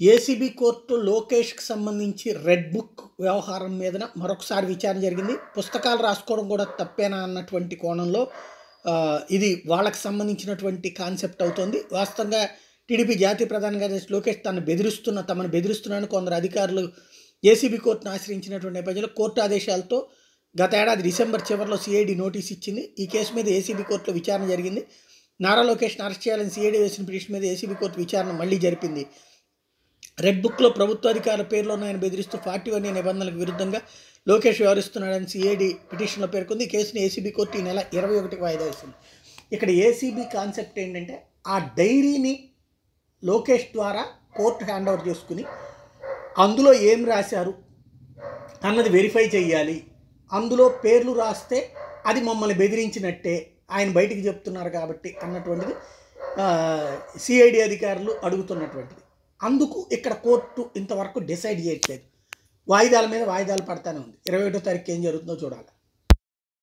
ACB court లోకేష్కి సంబంధించి red book వ్యవహారం మీదన మరొకసారి విచారణ జరిగింది. పుస్తకాలు రాసుకోవడం కూడా తప్పేనా అన్నటువంటి కోణంలో ఇది వాళ్ళకి సంబంధించినటువంటి కాన్సెప్ట్ అవుతుంది. వాస్తవంగా టీడీపీ జాతీయ ప్రధాన కార్యదర్శి లోకేష్ తమను బెదిరిస్తున్నారని కొందరు అధికారులు ఏసీబీ కోర్టును ఆశ్రయించినటువంటి నేపథ్యంలో కోర్టు ఆదేశాలతో గత ఏడాది డిసెంబర్ చివరిలో సిఐడి నోటీస్ ఇచ్చింది. ఈ కేసు మీద ఏసీబీ కోర్టులో విచారణ జరిగింది. నారా లోకేష్ను అరెస్ట్ చేయాలని సిఐడి వేసిన పిటిషన్ మీద ఏసీబీ కోర్టు విచారణ మళ్లీ జరిపింది. రెడ్ బుక్లో ప్రభుత్వ అధికారుల పేర్లో ఉన్నాయని బెదిరిస్తూ 41 నిబంధనలకు విరుద్ధంగా లోకేష్ వ్యవహరిస్తున్నాడని సిఐడి పిటిషన్లో పేర్కొంది. ఈ కేసుని ఏసీబీ కోర్టు ఈ నెల 21కి వాయిదా వేసింది. ఇక్కడ ఏసీబీ కాన్సెప్ట్ ఏంటంటే ఆ డైరీని లోకేష్ ద్వారా కోర్టు హ్యాండ్ ఓవర్ చేసుకుని అందులో ఏం రాశారు అన్నది వెరిఫై చేయాలి. అందులో పేర్లు రాస్తే అది మమ్మల్ని బెదిరించినట్టే, ఆయన బయటికి చెప్తున్నారు కాబట్టి అన్నటువంటిది సిఐడి అధికారులు అడుగుతున్నటువంటిది. అందుకు ఇక్కడ కోర్టు ఇంతవరకు డిసైడ్ చేయట్లేదు. వాయిదాల మీద వాయిదాలు పడతానే ఉంది. 21వ తారీఖు ఏం జరుగుతుందో చూడాలి.